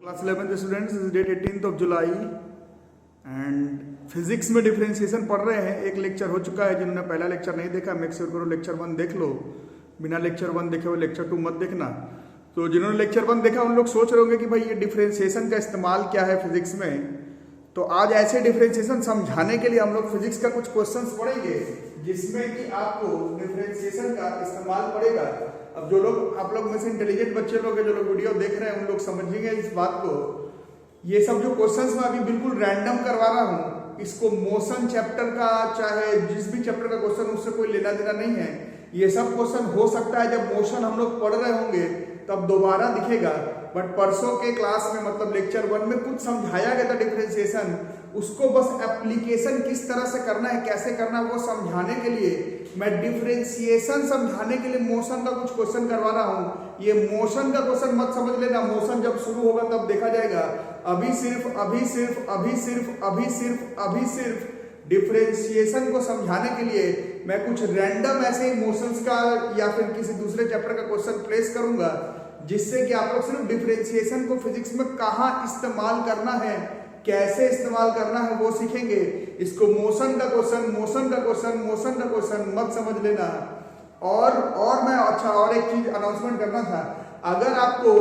Class 11th students, date 18th of July and physics में differentiation पढ़ रहे हैं। एक लेक्चर हो चुका है, जिन्होंने पहला लेक्चर नहीं देखा मेक श्योर करो लेक्चर 1 देख लो, बिना लेक्चर 1 देखे हुए लेक्चर 2 मत देखना। तो जिन्होंने लेक्चर 1 देखा उन लोग सोच रहे होंगे कि भाई ये डिफरेंशिएशन का इस्तेमाल क्या है फिजिक्स में। तो आज ऐसे डिफरेंशिएशन समझाने के लिए हम लोग फिजिक्स का कुछ क्वेश्चंस पढ़ेंगे जिसमें कि आपको डिफरेंशिएशन का इस्तेमाल पड़ेगा। अब जो लोग आप लोग में से इंटेलिजेंट बच्चे लोग हैं, जो लोग वीडियो देख रहे हैं, उन लोग समझेंगे इस बात को। ये सब जो क्वेश्चंस मैं अभी बिल्कुल रैंडम करवा रहा हूँ, इसको मोशन चैप्टर का चाहे जिस भी चैप्टर का क्वेश्चन उससे कोई लेना देना नहीं है। ये सब क्वेश्चन हो सकता है जब मोशन हम लोग पढ़ रहे होंगे तब दोबारा दिखेगा, बट परसों के क्लास में मतलब लेक्चर 1 में कुछ समझाया गया था डिफरेंशिएशन, उसको बस एप्लीकेशन किस तरह से करना है, कैसे करना है वो समझाने के लिए मैं डिफरेंशिएशन समझाने के लिए मोशन का कुछ क्वेश्चन करवा रहा हूं। ये मोशन का क्वेश्चन मत समझ लेना, मोशन जब शुरू होगा तब देखा जाएगा। अभी सिर्फ डिफरेंशिएशन को समझाने के लिए मैं कुछ रैंडम ऐसे ही मोशंस का या फिर किसी दूसरे चैप्टर का क्वेश्चन प्लेस करूंगा, जिससे कि आप लोग सिर्फ डिफरेंशिएशन को फिजिक्स में कहाँ इस्तेमाल करना है, कैसे इस्तेमाल करना है वो सीखेंगे। इसको मोशन का क्वेश्चन मत समझ लेना। और मैं और एक चीज अनाउंसमेंट करना था, अगर आपको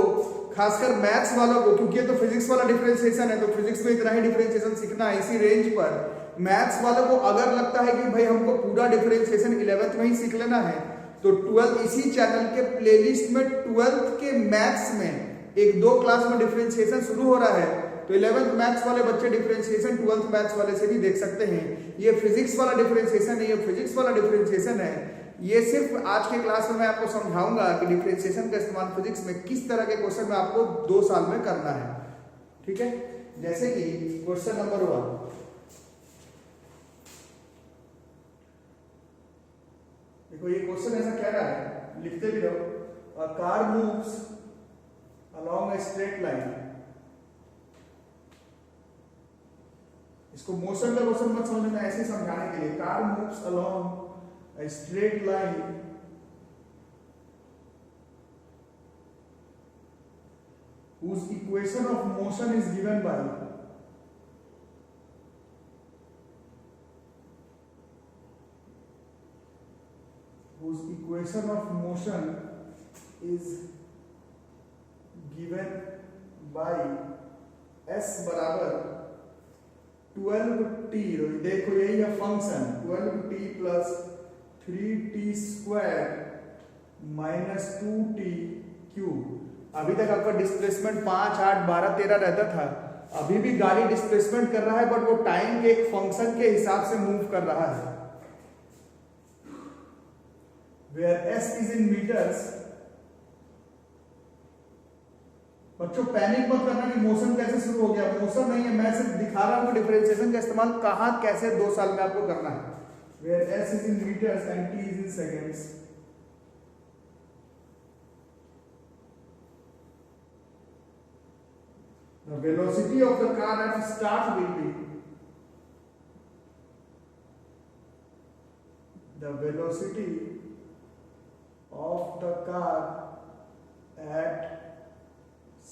खासकर मैथ्स वालों को, क्योंकि ये तो फिजिक्स वाला डिफरेंशिएशन है तो फिजिक्स में इतना ही डिफरेंशिएशन सीखना है इसी रेंज पर। मैथ्स वालों को अगर लगता है कि भाई हमको पूरा डिफरेंशिएशन 11th में ही सीख लेना है, तो 12 इसी चैनल के प्लेलिस्ट में 12th के मैथ्स में 1-2 क्लास में डिफरेंशिएशन शुरू हो रहा है। तो 11th मैथ्स वाले बच्चे डिफरेंशिएशन 12th मैथ्स वाले से भी देख सकते हैं। ये फिजिक्स वाला डिफरेंशिएशन है, ये फिजिक्स वाला डिफरेंशिएशन है। ये सिर्फ आज के क्लास में मैं आपको समझाऊंगा कि डिफरेंशिएशन का इस्तेमाल फिजिक्स में किस तरह के क्वेश्चन में आपको 2 साल में करना है। ठीक है, जैसे कि क्वेश्चन नंबर 1, देखो ये क्वेश्चन ऐसा कह रहा है, लिखते भी रहो। A car moves along a straight line. इसको मोशन का क्वेश्चन मत समझना, ऐसे समझाने के लिए। Car moves along a straight line whose equation of motion is given by s बराबर 12t। देखो यही है function 12t plus 3t square minus 2t cube. अभी तक आपका डिस्प्लेसमेंट 5, 8, 12, 13 रहता था। अभी भी गाड़ी डिस्प्लेसमेंट कर रहा है, बट वो टाइम के एक फंक्शन के हिसाब से मूव कर रहा है। Where s is in metres. बच्चों पैनिक मत करना कि मोशन कैसे शुरू हो गया, मोशन नहीं है, मैं सिर्फ दिखा रहा हूं डिफरेंशिएशन का इस्तेमाल कहां कैसे 2 साल में आपको करना है। Where s is in meters and t is in seconds. The velocity of the car at start will be the velocity of the car at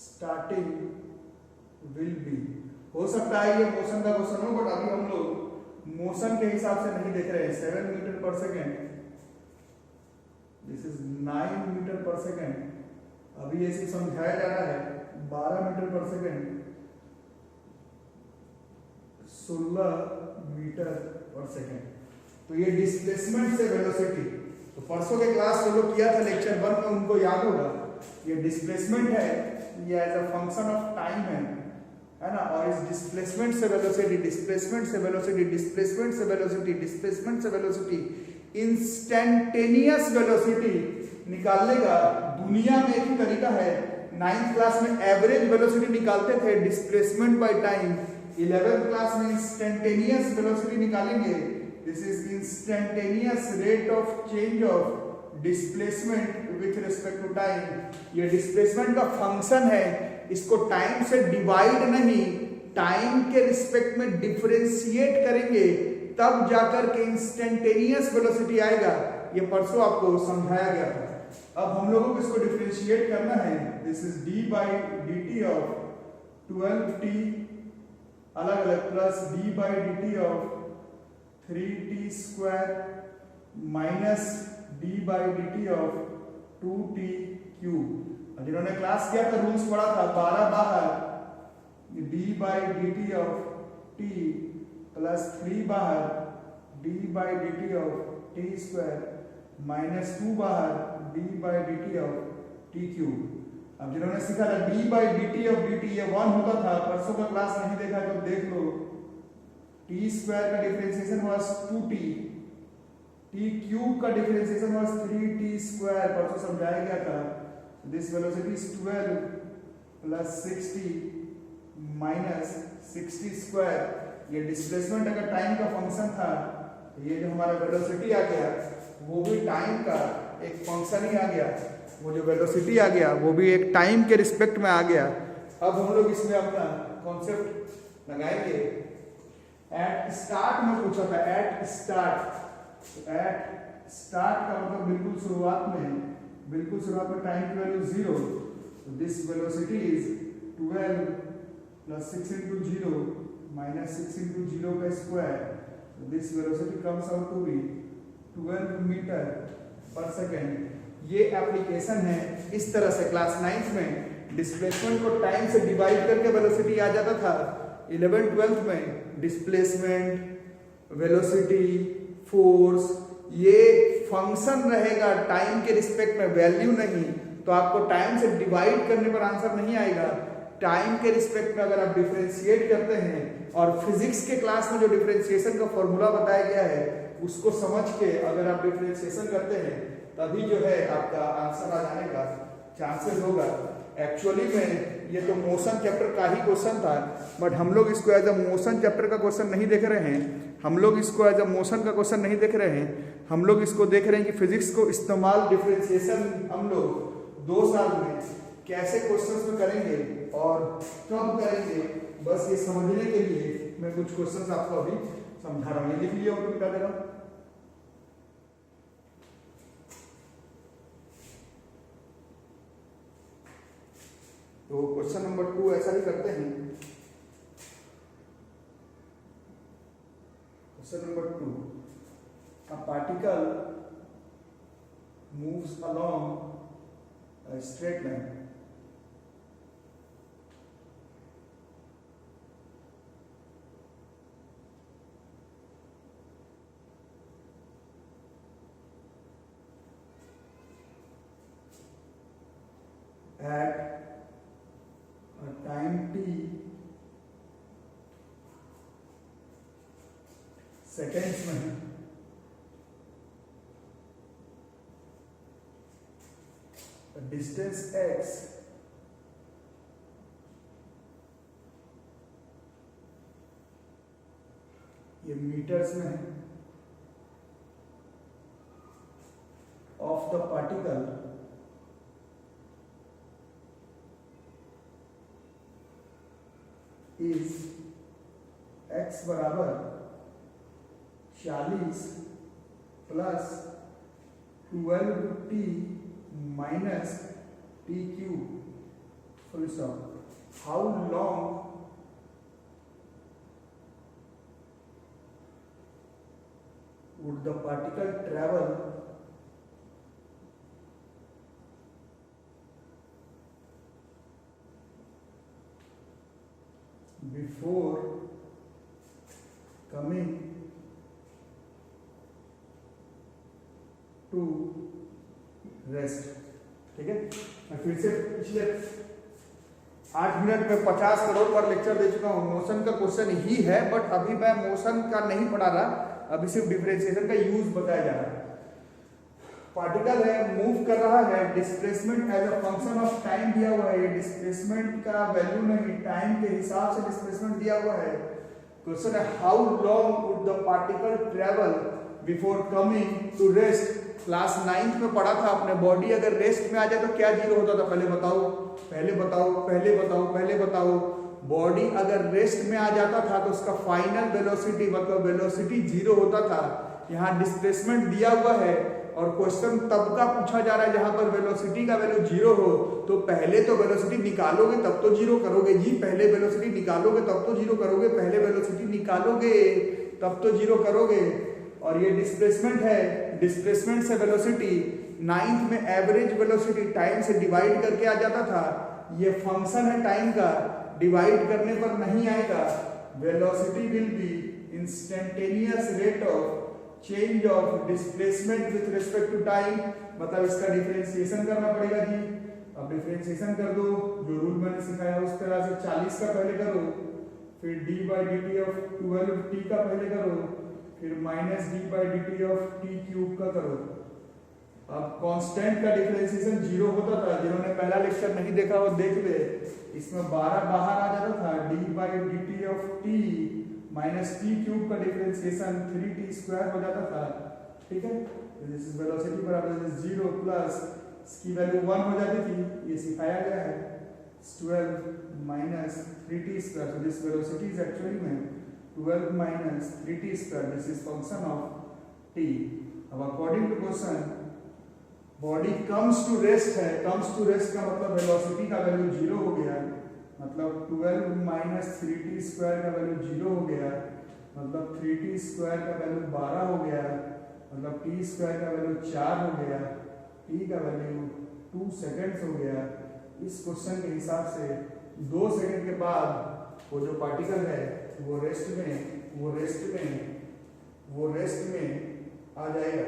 starting will be। हो सकता है ये मोशन का क्वेश्चन हो, बट अभी हम लोग motion के हिसाब से नहीं देख रहे हैं। 7 metre per second, this is 9 metre per second. अभी ऐसे समझाया जा रहा है 12 metre per second, 16 metre per second. तो ये डिस्प्लेसमेंट से वेलोसिटी, तो परसों के क्लास जो लोग किया था लेक्चर 1 में उनको याद होगा, ये डिस्प्लेसमेंट है, ये as a function of time है ना। और इस डिस्प्लेसमेंट से वेलोसिटी, डिस्प्लेसमेंट से वेलोसिटी, डिस्प्लेसमेंट से वेलोसिटी, डिस्प्लेसमेंट से वेलोसिटी, इंस्टेंटेनियस वेलोसिटी निकालने का दुनिया में एक ही तरीका है। 9th क्लास में एवरेज वेलोसिटी निकालते थे displacement by time, 11th class में इंस्टेंटेनियस वेलोसिटी निकालेंगे। This is instantaneous rate of change of displacement with respect to time. ये डिस्प्लेसमेंट का फंक्शन है, इसको टाइम से डिवाइड नहीं, टाइम के रिस्पेक्ट में डिफरेंशिएट करेंगे तब जाकर के इंस्टेंटेनियस वेलोसिटी आएगा। ये परसों आपको समझाया गया था। अब हम लोगों को इसको डिफरेंशिएट करना है। This is D by D T of 12t अलग अलग plus d/dt of 3t square minus d/dt of 2t cube. जिन्होंने क्लास किया था रूल्स पढ़ा था 12 बाहर d/dt ऑफ t प्लस 3 बाहर d/dt of t square minus 2 बाहर d/dt ऑफ t क्यूब। अब जिन्होंने सीखा था d/dt ऑफ dt ये 1 होता था, परसों का क्लास नहीं देखा तो देख लो। t स्क्वायर का differentiation was 2t, t cube का डिफरेंशिएशन वाज 3t स्क्वायर, परसों समझाया गया था। This velocity is 12 plus 60 minus 60 square. ये डिस्प्लेसमेंट अगर टाइम का फंक्शन था तो ये जो हमारा वेलोसिटी आ गया वो भी टाइम का एक फंक्शन ही आ गया। वो जो वेलोसिटी आ गया वो भी एक टाइम के रिस्पेक्ट में आ गया। अब हम लोग इसमें अपना कॉन्सेप्ट लगाएंगे। एट स्टार्ट में पूछा था, एट स्टार्ट का मतलब बिल्कुल शुरुआत में टाइम की value 0। This velocity is 12 plus 6 into 0 minus 6 into 0 का square. This velocity comes out to be 12 metre per second. ये एप्लीकेशन है। इस तरह से क्लास 9th में डिस्प्लेसमेंट को टाइम से डिवाइड करके वेलोसिटी आ जाता था। 11th 12th में डिस्प्लेसमेंट, वेलोसिटी, फोर्स ये फंक्शन रहेगा टाइम के रिस्पेक्ट में, वैल्यू नहीं। तो आपको टाइम से डिवाइड करने पर आंसर नहीं आएगा। टाइम के रिस्पेक्ट में अगर आप डिफरेंशिएट करते हैं और फिजिक्स के क्लास में जो डिफरेंशिएशन का फॉर्मूला बताया गया है उसको समझ के अगर आप डिफरेंशिएशन करते हैं तभी जो है आपका आंसर आ जाने का चांसेस होगा। एक्चुअली में ये तो मोशन चैप्टर का ही क्वेश्चन था, बट हम लोग इसको एज अ मोशन चैप्टर का क्वेश्चन नहीं देख रहे हैं। हम लोग इसको एज अ मोशन का क्वेश्चन नहीं देख रहे हैं। हम लोग इसको देख रहे हैं कि फिजिक्स को इस्तेमाल डिफरेंशिएशन हम लोग 2 साल में कैसे क्वेश्चंस में करेंगे और कब करेंगे, बस ये समझने के लिए मैं कुछ क्वेश्चंस आपको अभी समझा रहा हूँ। ये लिख लिया, आपको बता दे रहा हूँ। तो क्वेश्चन नंबर 2 ऐसा ही करते हैं। Question number 2, a particle moves along a straight line at a time t seconds में है। डिस्टेंस x ये मीटर्स में है of the particle is x बराबर 40 plus 12t minus t cube full stop. How long would the particle travel before coming to rest। ठीक है, मैं फिर से पिछले 8 मिनट में 50 करोड़ बार लेक्चर दे चुका हूँ। मोशन का क्वेश्चन ही है, बट अभी मैं मोशन का नहीं पढ़ा रहा, अभी सिर्फ डिफरेंशिएशन का यूज बताया जा रहा है। पार्टिकल है, मूव कर रहा है, displacement as a function of time दिया हुआ है। ये डिस्प्लेसमेंट का वैल्यू नहीं, टाइम के हिसाब से डिस्प्लेसमेंट दिया हुआ है। क्वेश्चन है how long would the particle travel before coming to rest. Class 9th में पढ़ा था आपने, बॉडी अगर रेस्ट में आ जाए तो क्या जीरो होता था, पहले बताओ, पहले बताओ, पहले बताओ, पहले बताओ। बॉडी अगर रेस्ट में आ जाता था तो उसका फाइनल वेलोसिटी मतलब वेलोसिटी 0 होता था। यहाँ डिस्प्लेसमेंट दिया हुआ है, और क्वेश्चन तब का पूछा जा रहा है जहां पर वेलोसिटी का वैल्यू 0 हो, तो पहले तो वेलोसिटी निकालोगे तब तो 0 करोगे जी, पहले वेलोसिटी निकालोगे तब तो 0 करोगे, पहले वेलोसिटी निकालोगे तब तो 0 करोगे। और ये डिस्प्लेसमेंट है, डिस्प्लेसमेंट से वेलोसिटी 9th में एवरेज वेलोसिटी टाइम से डिवाइड करके आ जाता था, ये फंक्शन है टाइम का, डिवाइड करने पर नहीं आएगा। Velocity will be instantaneous rate of change of displacement with respect to time, मतलब इसका डिफरेंशिएशन करना पड़ेगा जी। अब डिफरेंशिएशन कर दो, जो रूल मैंने सिखाया उस तरह से 40 का पहले करो, फिर d/dt ऑफ 12t का पहले करो, फिर -d/dt ऑफ t क्यूब का करो। अब कांस्टेंट का डिफरेंशिएशन 0 होता था, जिन्होंने पहला लेक्चर नहीं देखा वो देख ले, इसमें 12 बाहर आ जाता था, d/dt of t minus T cube का डिफरेंशिएशन 3t स्क्वायर हो जाता था, ठीक है। दिस इज वेलोसिटी बराबर 0 प्लस इसकी वैल्यू 1 हो जाती थी, ये सिखाया गया है 12 minus 3t square, so this velocity is actually में 12 minus 3t square, this is function of t। अब according to question body comes to rest है, कम्स टू रेस्ट का मतलब वेलोसिटी का वैल्यू 0 हो गया, मतलब 12 माइनस 3t स्क्वायर का वैल्यू 0 हो गया, मतलब 3t स्क्वायर का वैल्यू 12 हो गया, मतलब t स्क्वायर का वैल्यू 4 हो गया, t का वैल्यू 2 सेकंड्स हो गया। इस क्वेश्चन के हिसाब से 2 सेकंड के बाद वो जो पार्टिकल है वो रेस्ट में आ जाएगा।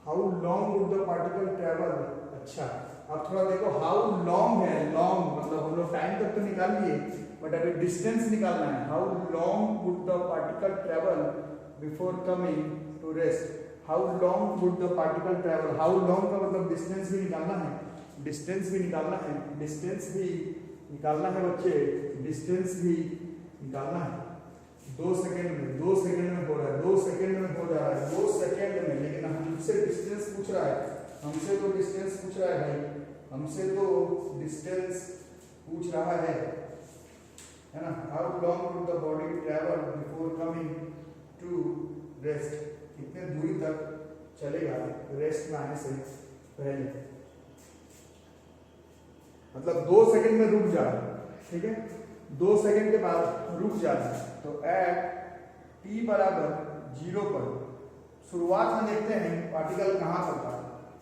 How long would the particle travel, अच्छा अब थोड़ा देखो हाउ लॉन्ग है, लॉन्ग मतलब हम लोग टाइम तक तो निकाल लिए, बट अभी डिस्टेंस निकालना है। How long would the particle travel before coming to rest, how long would the particle travel, how long का मतलब डिस्टेंस भी निकालना है, डिस्टेंस भी निकालना है बच्चे, डिस्टेंस भी निकालना है। 2 सेकंड में हो रहा है, 2 सेकंड में हो जा रहा है, 2 सेकंड में, लेकिन हमसे डिस्टेंस पूछ रहा है, हमसे तो डिस्टेंस पूछ रहा है भाई, हमसे तो डिस्टेंस पूछ रहा है ना। How long would the body travel before coming to rest, कितने दूरी तक चलेगा रेस्ट में आने से पहले, मतलब 2 सेकंड में रुक जा रहा है, ठीक है, 2 सेकंड के बाद रुक जा रहा है। तो एट t बराबर 0 पर शुरुआत में देखते हैं पार्टिकल कहाँ पर था,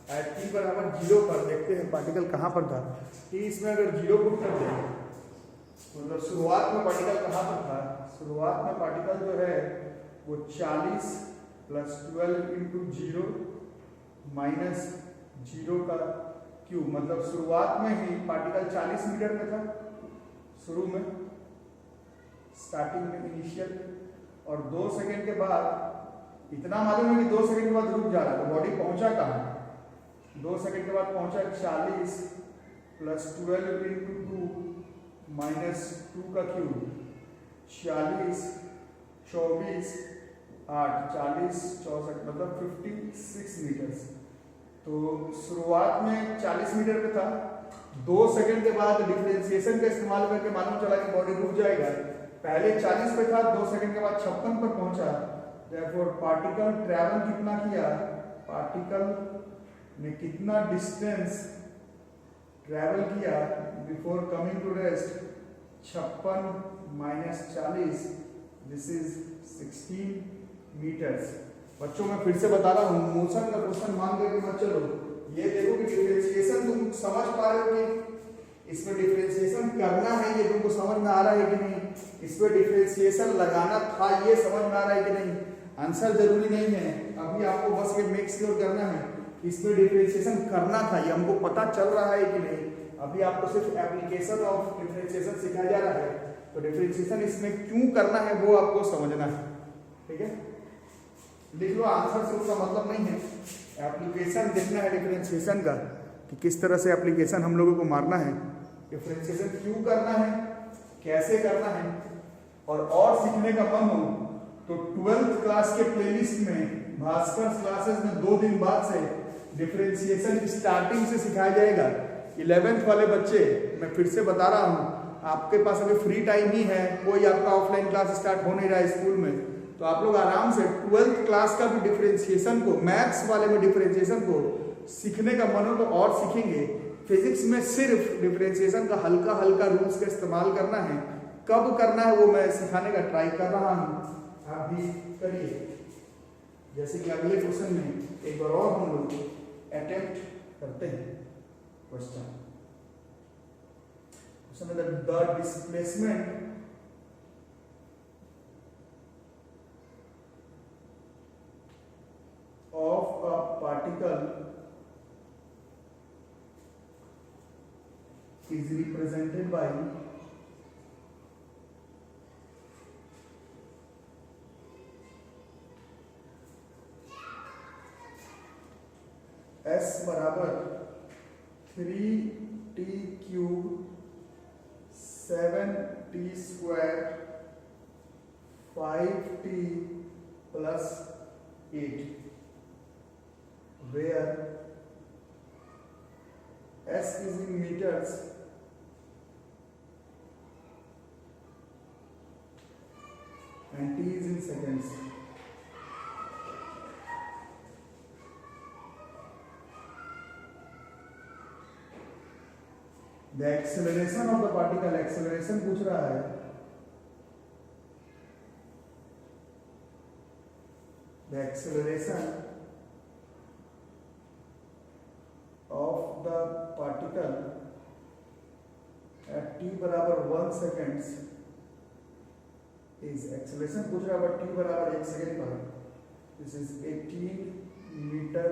एट t बराबर 0 पर देखते हैं पार्टिकल कहाँ पर था। t इसमें अगर 0 पुट कर दें मतलब शुरुआत में पार्टिकल कहाँ पर था, शुरुआत में पार्टिकल जो है वो 40 प्लस 12 इंटू 0 माइनस 0 का क्यूब, मतलब शुरुआत में ही पार्टिकल 40 मीटर में था, शुरू में स्टार्टिंग में इनिशियल, और 2 सेकंड के बाद इतना मालूम है कि 2 सेकंड के बाद रुक जा रहा है, तो बॉडी पहुंचा कहाँ, 2 सेकंड के बाद पहुंचा 40 प्लस 12 इंटू 2 माइनस 2 का क्यूब, 40 24 8 40 64 मतलब 56 मीटर्स। तो शुरुआत में 40 मीटर पे था, 2 सेकंड के बाद डिफरेंशिएशन का इस्तेमाल करके मालूम चला कि बॉडी रुक जाएगा, पहले 40 पे था, 2 सेकंड के बाद 56 पर पहुंचा, therefore पार्टिकल ट्रैवल कितना किया, पार्टिकल ने कितना डिस्टेंस ट्रैवल किया before coming to rest, 56 minus 40, this is 16 metres. बच्चों मैं फिर से बता रहा हूँ, मोशन का क्वेश्चन मान करके मत चलो, ये देखो कि डिफरेंशिएशन तुम समझ पा रहे हो कि इसमें डिफरेंशिएशन करना है, ये तुमको समझ में आ रहा है कि नहीं, इसमें डिफरेंशिएशन लगाना था ये समझ में आ रहा है कि नहीं। आंसर जरूरी नहीं है, अभी आपको बस ये मेक श्योर करना है इसमें डिफरेंशिएशन करना था, ये हमको पता चल रहा है कि नहीं। अभी आपको सिर्फ एप्लीकेशन ऑफ डिफरेंशिएशन सिखाया जा रहा है, तो डिफरेंशिएशन इसमें क्यों करना है वो आपको समझना है, ठीक है। लिख लो, आंसर से उसका मतलब नहीं है, एप्लीकेशन देखना है डिफरेंशिएशन का कि किस तरह से एप्लीकेशन हम लोगों को मारना है, डिफरेंशिएशन क्यों करना है, कैसे करना है। और सीखने का मन हो तो 12th क्लास के प्लेलिस्ट में भास्कर क्लासेस में 2 दिन बाद से डिफरेंशिएशन स्टार्टिंग से सिखाया जाएगा। 11th वाले बच्चे मैं फिर से बता रहा हूँ, आपके पास अभी फ्री टाइम ही है, कोई आपका ऑफलाइन क्लास स्टार्ट हो नहीं रहा है स्कूल में, तो तो आप लोग आराम से 12th क्लास का भी डिफरेंशिएशन को, मैथ्स वाले में डिफरेंशिएशन को सीखने का मन हो तो और सीखेंगे। फिजिक्स में सिर्फ डिफरेंशिएशन का हल्का हल्का रूल्स का इस्तेमाल करना है, कब करना है वो मैं सिखाने का ट्राई कर रहा हूँ, आप भी करिए। जैसे कि अगले क्वेश्चन में एक बार और हम लोग अटेम्प्ट करते हैं question the displacement of a particle is represented by S बराबर 3t cube 7t square 5t plus 8 where S is in meters and T is in seconds. The acceleration of the particle, acceleration पूछ रहा है, the acceleration of the particle at t बराबर 1 seconds is acceleration पूछ रहा है but t बराबर 1 second पर, this is 18 metre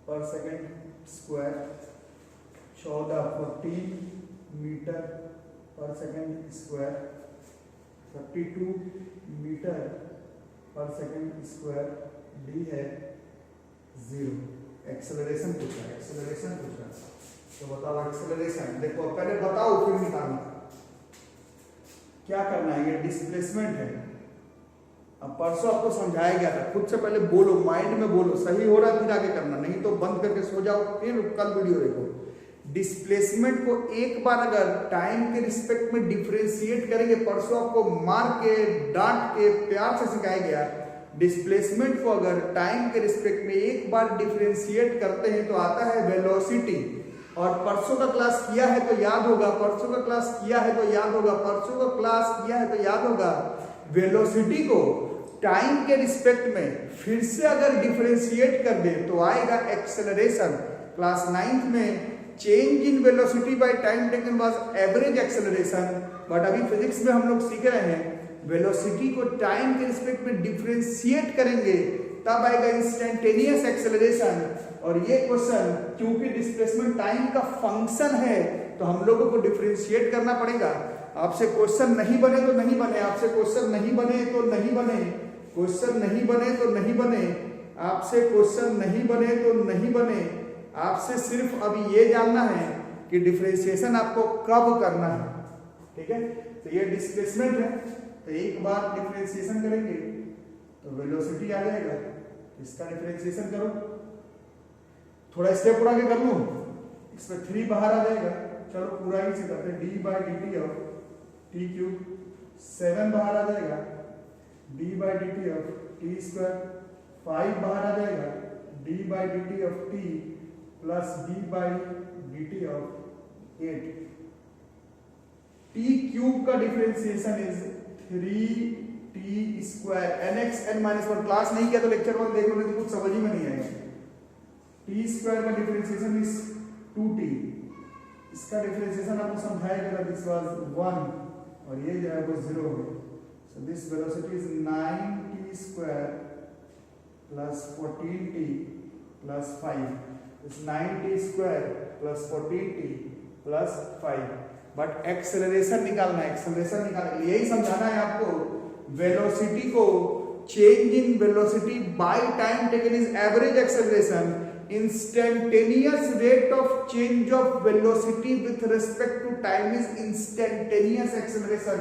per second square, 14 metre per second square, 32 metre per second square, d है 0। एक्सेलरेशन पूछ रहा है, एक्सेलरेशन पूछ रहा है, तो बताओ एक्सेलरेशन। देखो पहले बताओ फिर निकालना क्या करना है। ये डिस्प्लेसमेंट है, अब परसों आपको समझाया गया था, खुद से पहले बोलो, माइंड में बोलो, सही हो रहा है फिर आगे करना, नहीं तो बंद करके सो जाओ, फिर कल वीडियो देखो। डिस्प्लेसमेंट को एक बार अगर टाइम के रिस्पेक्ट में डिफरेंशिएट करेंगे, परसों आपको मार के डांट के प्यार से सिखाया गया, डिस्प्लेसमेंट को अगर टाइम के रिस्पेक्ट में एक बार डिफरेंशिएट करते हैं तो आता है वेलोसिटी। और परसों का क्लास किया है तो याद होगा, परसों का क्लास किया है तो याद होगा, परसों का क्लास किया है तो याद होगा, वेलोसिटी को टाइम के रिस्पेक्ट में फिर से अगर डिफरेंशिएट कर दे तो आएगा एक्सेलरेशन। क्लास 9th में change in velocity by time taken was average acceleration, but अभी फिजिक्स में हम लोग सीख रहे हैं वेलोसिटी को टाइम के रिस्पेक्ट में डिफरेंशिएट करेंगे तब आएगा इंस्टेंटेनियस एक्सेलरेशन। और ये क्वेश्चन क्योंकि डिस्प्लेसमेंट टाइम का फंक्शन है तो हम लोगों को डिफरेंशिएट करना पड़ेगा। आपसे क्वेश्चन नहीं बने तो नहीं बने, आपसे क्वेश्चन नहीं बने तो नहीं बने, क्वेश्चन नहीं बने तो नहीं बने, आपसे क्वेश्चन नहीं बने तो नहीं बने, आपसे सिर्फ अभी ये जानना है कि डिफरेंशिएशन आपको कब करना है। ठीक है, तो ये डिस्प्लेसमेंट है, तो एक बार डिफरेंशिएशन करेंगे तो वेलोसिटी आ जाएगा, इसका डिफरेंशिएशन करो, थोड़ा स्टेप उड़ा के कर लूं, इसमें 3 बाहर आ जाएगा, चलो पूरा ही से करते हैं, D by D T of T cube, 7 बाहर आ जाएगा, D by D T of T square, 5 बाहर आ जाएगा, D by D T of T plus D by D T of 8। T cube का differentiation is 3t square, nx n minus 1। Class नहीं किया तो लेक्चर 1 देख लो, नहीं तो कुछ समझ ही में नहीं आएगा। टी स्क्वायर का डिफरेंशिएशन इज 2t, इसका डिफरेंशिएशन आपको समझाया गया, दिस वाज 1 और ये जो है वो 0 हो गया। सो this velocity is 9t square plus 14t plus 5, is 9t square plus 14t plus 5। But acceleration निकालना है, एक्सेलरेशन निकालने के लिए यही समझाना है आपको, वेलोसिटी को change in velocity by time taken is average acceleration, instantaneous rate of change of velocity with respect to time is instantaneous acceleration.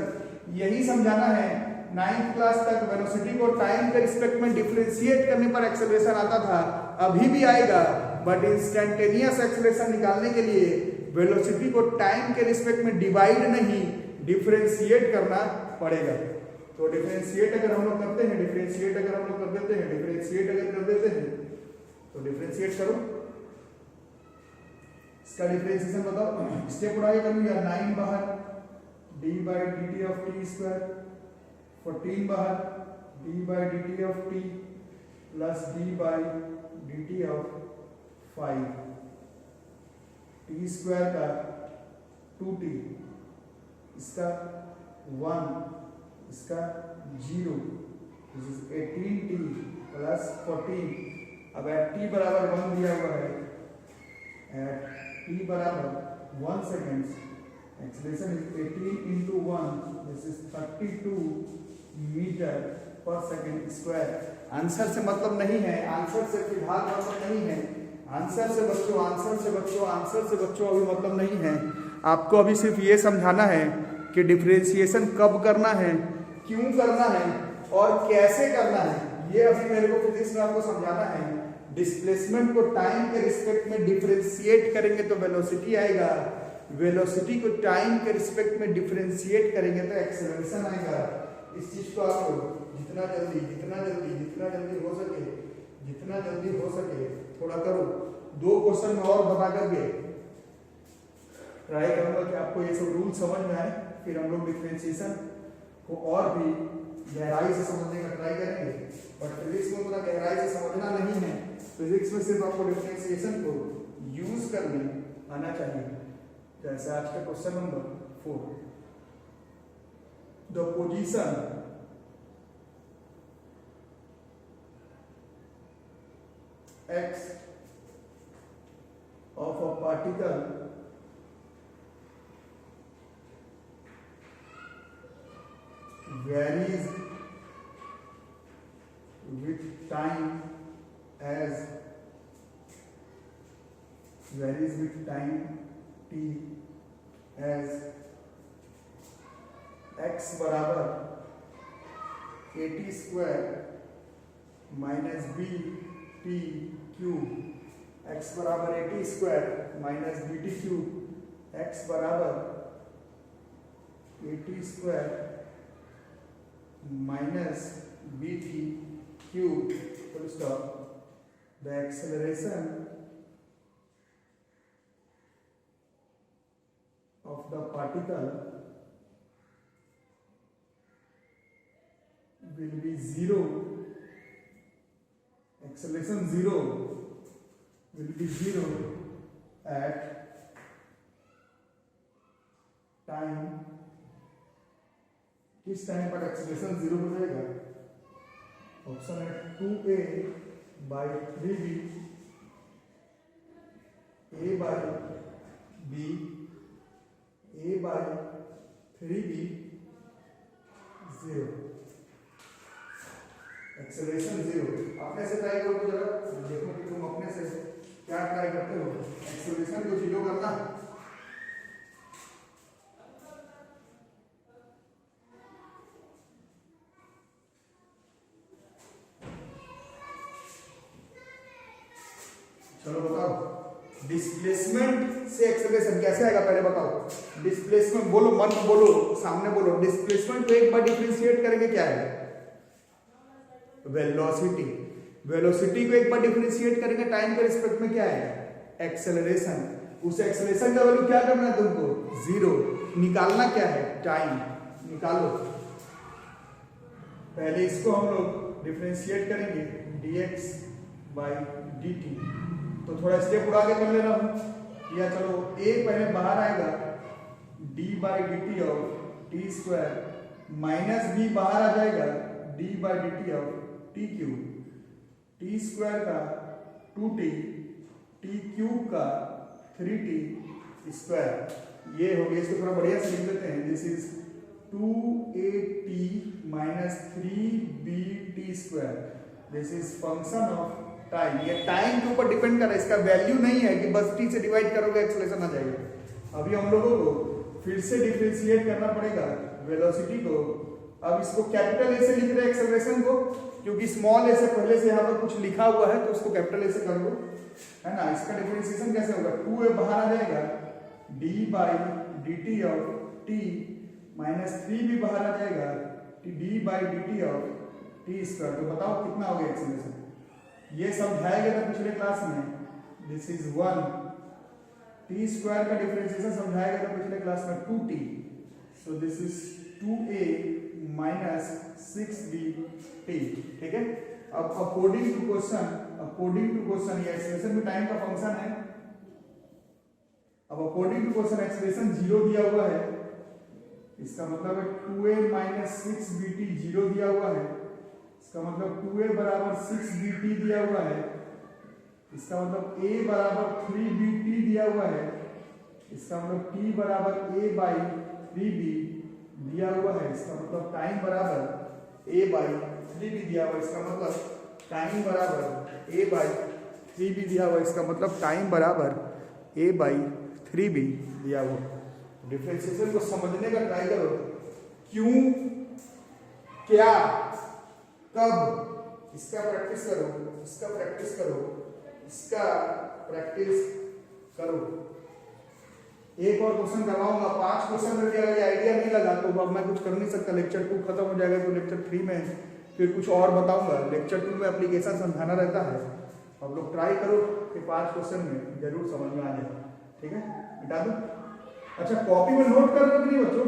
यही समझाना है। 9th क्लास तक वेलोसिटी को टाइम के रिस्पेक्ट में डिफरेंशिएट करने पर एक्सेलरेशन आता था, अभी भी आएगा, बट इंस्टेंटेनियस एक्सेलरेशन निकालने के लिए वेलोसिटी को टाइम के रिस्पेक्ट में डिवाइड नहीं डिफरेंशिएट करना पड़ेगा। तो डिफरेंशिएट अगर हम लोग करते हैं, डिफरेंशिएट अगर हम लोग कर देते हैं, डिफरेंशिएट अगर कर देते हैं तो डिफरेंशिएट करो, इसका डिफरेंशिएशन बताओ। स्टेप उड़ा के करूँ या 9 बाहर d by D T of T square, 14 बाहर d by D T of T plus d by D T of 5 T square का 2t, इसका 1, इसका 0, दिस इज 18t प्लस 14। अब एट t बराबर 1 दिया हुआ है, एट t बराबर 1 seconds, acceleration is 18 into 1, this is 32 metre per second square. Answer से मतलब नहीं है, आंसर से फिलहाल मतलब नहीं है, आंसर से बच्चों, आंसर से बच्चों, आंसर से बच्चों अभी मतलब नहीं है। आपको अभी सिर्फ ये समझाना है कि डिफरेंशिएशन कब करना है, क्यों करना है और कैसे करना है, ये अभी मेरे को फिजिक्स में आपको समझाना है। डिस्प्लेसमेंट को टाइम के रिस्पेक्ट में डिफरेंशिएट करेंगे तो वेलोसिटी आएगा, वेलोसिटी को टाइम के रिस्पेक्ट में डिफरेंशिएट करेंगे तो एक्सेलरेशन आएगा। इस चीज को आपको जितना जल्दी जितना जल्दी जितना जल्दी हो सके, जितना जल्दी हो सके थोड़ा करो। 2 क्वेश्चन में और बता करके ट्राई करूंगा कि आपको ये सब रूल समझ में आए, फिर हम लोग डिफरेंशिएशन को और भी गहराई से समझने का ट्राई करेंगे। बट फिजिक्स में उतना गहराई से समझना नहीं है, फिजिक्स में सिर्फ आपको डिफरेंशिएशन को यूज करने आना चाहिए। जैसे आज का question number 4, the position x of a particle varies with time as t as x बराबर at square minus B T cube, x बराबर at square minus B T cube, x बराबर at square minus B T cube, full stop. The acceleration of the particle will be 0, acceleration 0 will be 0 at time, किस time पर acceleration 0 हो जाएगा? Option है 2a by 3b, a by b, a by 3b 0, acceleration 0। अपने से try करो तो जरा देखो कि तुम अपने से क्या ट्राई करते हो। एक्सेलरेशन को 0 करना, चलो बताओ डिस्प्लेसमेंट से एक्सेलरेशन कैसे आएगा, पहले बताओ। डिस्प्लेसमेंट बोलो, मन में बोलो, सामने बोलो। डिस्प्लेसमेंट को एक बार डिफरेंशिएट करेंगे क्या है? वेलोसिटी। वेलोसिटी को एक बार डिफरेंशिएट करेंगे टाइम के रिस्पेक्ट में क्या है? एक्सेलरेशन। उस एक्सेलरेशन का वैल्यू क्या करना है तुमको? 0। निकालना क्या है? टाइम। निकालो। पहले इसको हम लोग डिफरेंशिएट करेंगे dx by dt। तो थोड़ा स्टेप उड़ा के कर ले रहा हूं, या चलो a पहले बाहर आएगा, d by D T of T square minus b बाहर आ जाएगा, d by D T of T cube, T square का 2t, टी क्यूब का 3t स्क्वायर। ये हो गया, इसको थोड़ा बढ़िया से लिख लेते हैं। This is 2at minus 3bt square. This is function of time. ये टाइम के ऊपर डिपेंड कर रहा है, इसका वैल्यू नहीं है कि बस t से डिवाइड करोगे एक्सेलरेशन आ जाएगा। अभी हम लोगों को फिर से डिफरेंशिएट करना पड़ेगा वेलोसिटी को। अब इसको कैपिटल ए से लिख रहे हैं एक्सेलरेशन को, क्योंकि स्मॉल ए से पहले से यहाँ पर कुछ लिखा हुआ है, तो उसको कैपिटल ए से कर लो, है ना। इसका डिफरेंशिएशन कैसे होगा? 2a बाहर आ जाएगा, d by D T of T minus 3 भी बाहर आ जाएगा, D by D T of T square. तो बताओ कितना हो गया एक्सेलरेशन? ये समझाया गया था पिछले क्लास में, दिस इज 1। टी स्क्वायर का डिफरेंशिएशन समझाया गया था पिछले क्लास में 2t, so this is 2a minus 6b t। ठीक है, अब अकॉर्डिंग टू क्वेश्चन ये एक्सप्रेशन में टाइम का फंक्शन है। अब अकॉर्डिंग टू क्वेश्चन एक्सप्रेशन 0 दिया हुआ है, इसका मतलब है 2a माइनस 6bt 0 दिया हुआ है, इसका मतलब 2a बराबर 6bt दिया हुआ है, इसका मतलब a बराबर 3bt दिया हुआ है, इसका मतलब t बराबर a बाई 3b दिया हुआ है, इसका मतलब टाइम बराबर a बाई 3b दिया हुआ है, इसका मतलब टाइम बराबर a बाई 3b दिया हुआ है, इसका मतलब टाइम बराबर a बाई 3b दिया हुआ। डिफरेंशिएशन को समझने का ट्राई करो, क्यों, क्या, कब, इसका प्रैक्टिस करो, इसका प्रैक्टिस करो, इसका प्रैक्टिस करो। एक और क्वेश्चन करवाऊंगा, 5 क्वेश्चन में भी अगर आइडिया नहीं लगा तो अब मैं कुछ कर नहीं सकता। लेक्चर 2 खत्म हो जाएगा तो लेक्चर 3 में फिर कुछ और बताऊंगा। लेक्चर 2 में एप्लीकेशन समझाना रहता है, अब लोग ट्राई करो कि 5 क्वेश्चन में जरूर समझ में आ जाए। ठीक है, मिटा दूं? अच्छा, कॉपी में नोट कर लो कि नहीं बच्चों?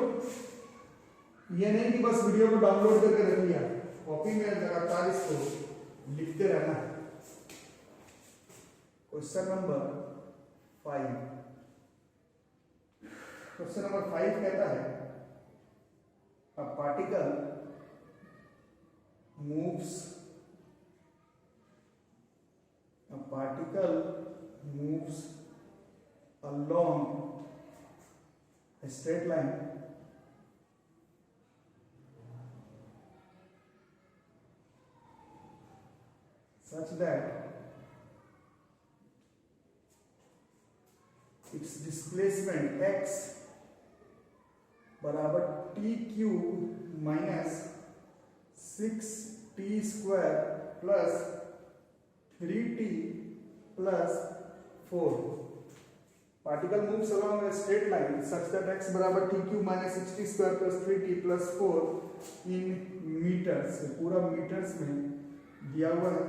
ये नहीं कि बस वीडियो को डाउनलोड करके रख लिया, कॉपी में लगातार इसको लिखते रहना। क्वेश्चन नंबर 5, क्वेश्चन नंबर 5 कहता है a particle moves along a straight line such that its displacement x बराबर T Q minus 6t square plus 3t plus 4। Particle moves along a straight line such that x बराबर T Q minus 6t square plus 3t plus 4 in metres, पूरा metres में दिया हुआ है।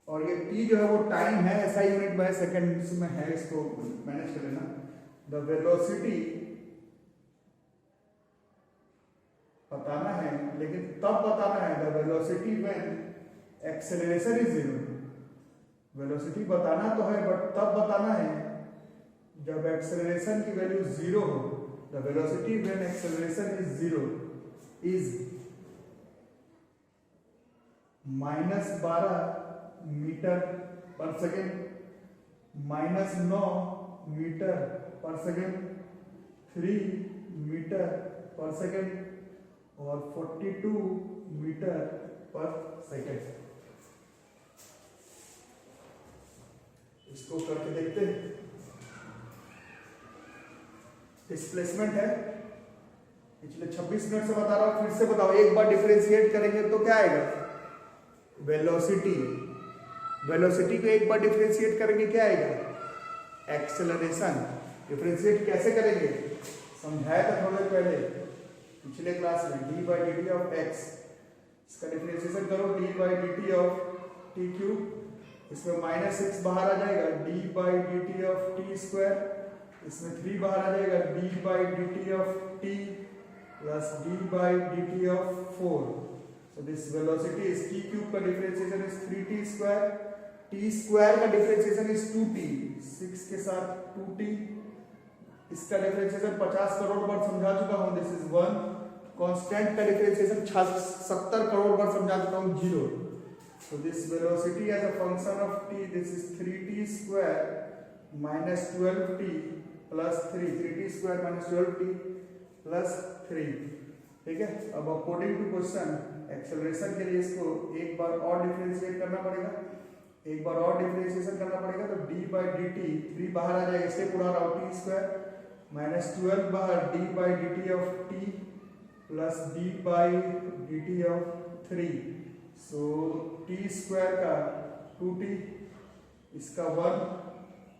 और ये t जो है वो टाइम है, ऐसा यूनिट बाय सेकेंड्स में है, इसको मैनेज कर लेना। द वेलोसिटी बताना है, लेकिन तब बताना है the velocity when acceleration is 0। Velocity बताना तो है बट तब बताना है जब एक्सेलरेशन की वैल्यू 0 हो। The velocity when acceleration is 0 is -12 metre per second, -9 metre per second, 3 metre per second और 42 मीटर पर सेकेंड। इसको करके देखते हैं। डिस्प्लेसमेंट है, पिछले 26 मिनट से बता रहा हूं, फिर से बताओ, एक बार डिफरेंशिएट करेंगे तो क्या आएगा? वेलोसिटी। वेलोसिटी को एक बार डिफरेंशिएट करेंगे क्या आएगा? एक्सेलरेशन। डिफरेंशिएट कैसे करेंगे समझाया था थोड़ी देर पहले पिछले क्लास में, D by D T of X, इसका डिफरेंशिएशन करो D by D T of T cube, इसमें -6 बाहर आ जाएगा, D by D T of T square, इसमें 3 बाहर आ जाएगा, D by D T of T plus D by D T of 4। So this velocity is T cube का differentiation is 3t square, T square का differentiation is 2t, 6 के साथ 2t, इसका differentiation 50 crore बार समझा चुका हूं, दिस इज 1। कांस्टेंट का differentiation 70 crore बार समझा चुका हूं, 0। So this velocity as a function of t, this is 3t square minus 12t plus 3, 3t square minus 12t plus 3। ठीक है, अब अकॉर्डिंग टू क्वेश्चन एक्सेलरेशन के लिए इसको एक बार और डिफरेंशिएट करना पड़ेगा, एक बार और डिफरेंशिएशन करना पड़ेगा। तो d बाई डी टी, 3 बाहर आ जाएगा, इससे पूरा रहा t स्क्वायर माइनस 12 बाहर, d by D T of t plus d by D T of 3। So T square का 2t, इसका 1,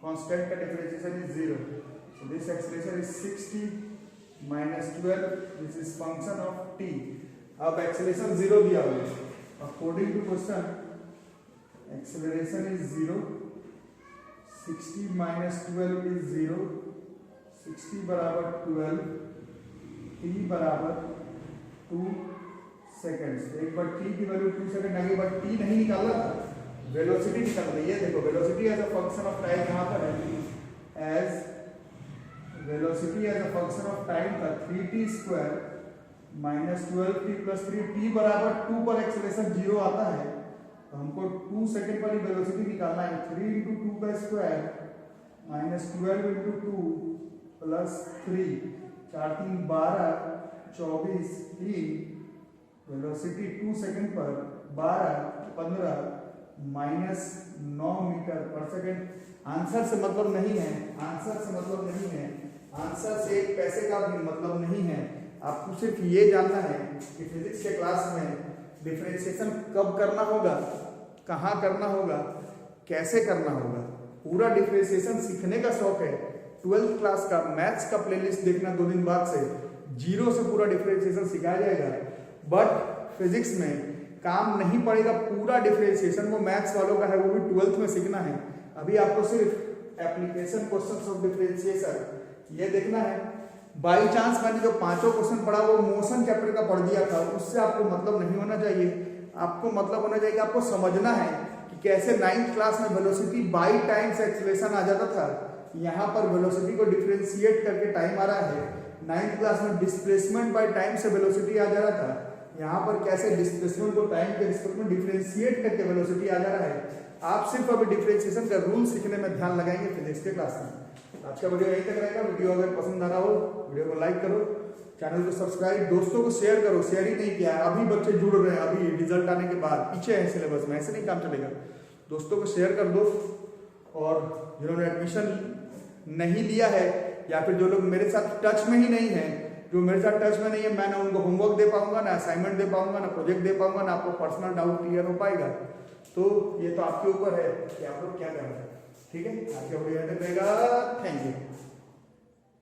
कांस्टेंट का differentiation is 0। So this expression is 60 -12 this is function of t। अब acceleration 0 दिया हुआ है, according to question acceleration is 0, 60 -12 is 0, 60 बराबर 12, t बराबर 2 seconds. एक बार t की वैल्यू 2 सेकेंड आगे, बट t नहीं निकाला था, वेलोसिटी निकल रही है। देखो velocity as a function of time यहाँ पर है, as velocity as a function of time का 3t² -12t + 3, t बराबर 2 पर एक्सेलरेशन 0 आता है, तो हमको 2 सेकेंड पर ही वेलोसिटी निकालना है। 3 × 2 का स्क्वायर -12 × 2 + 3, 4 3 12, 24 3, वेलोसिटी 2 सेकेंड पर 12 15 -9 मीटर पर सेकेंड। आंसर से मतलब नहीं है, आंसर से मतलब नहीं है, आंसर से एक पैसे का भी मतलब नहीं है। आपको सिर्फ ये जानना है कि फिजिक्स के क्लास में डिफरेंशिएशन कब करना होगा, कहाँ करना होगा, कैसे करना होगा। पूरा डिफरेंशिएशन सीखने का शौक है, 12th क्लास का मैथ्स का प्लेलिस्ट देखना 2 दिन बाद से, 0 से पूरा डिफरेंशिएशन सिखाया जाएगा। बट फिजिक्स में काम नहीं पड़ेगा पूरा डिफरेंशिएशन, वो मैथ्स वालों का है, वो भी 12th में सीखना है। अभी आपको सिर्फ एप्लीकेशन क्वेश्चंस ऑफ डिफरेंशिएशन ये देखना है। बाई चांस मैंने जो 5 क्वेश्चन पढ़ा वो मोशन चैप्टर का पढ़ दिया था, उससे आपको मतलब नहीं होना चाहिए। आपको मतलब होना चाहिए, आपको समझना है कि कैसे 9th क्लास में वेलोसिटी बाई टाइम से एक्सेलरेशन आ जाता था, यहाँ पर वेलोसिटी को डिफरेंशिएट करके टाइम आ रहा है। 9th क्लास में डिस्प्लेसमेंट बाई टाइम से वेलोसिटी आ जा रहा था, यहाँ पर कैसे डिस्प्लेसमेंट को टाइम के रिस्पेक्ट में डिफरेंशिएट करके वेलोसिटी आ जा रहा है। आप सिर्फ अभी डिफरेंशिएशन का रूल सीखने में ध्यान लगाएंगे फिजिक्स के क्लास में। आज का वीडियो यहीं तक रहेगा। वीडियो अगर पसंद आ रहा हो वीडियो को लाइक करो, चैनल को सब्सक्राइब, दोस्तों को शेयर करो। शेयर ही नहीं किया, अभी बच्चे जुड़ रहे हैं, अभी रिजल्ट आने के बाद पीछे है सिलेबस में, ऐसे नहीं काम चलेगा। दोस्तों को शेयर कर दो, और जिन्होंने एडमिशन नहीं लिया है या फिर जो लोग मेरे साथ टच में ही नहीं है, जो मेरे साथ टच में नहीं है, मैं ना उनको होमवर्क दे पाऊंगा, ना असाइनमेंट दे पाऊंगा, ना प्रोजेक्ट दे पाऊंगा, ना आपको पर्सनल डाउट क्लियर हो पाएगा। तो ये तो आपके ऊपर है कि आप लोग क्या करना है। ठीक है, आज का वीडियो रहेगा। Thank you.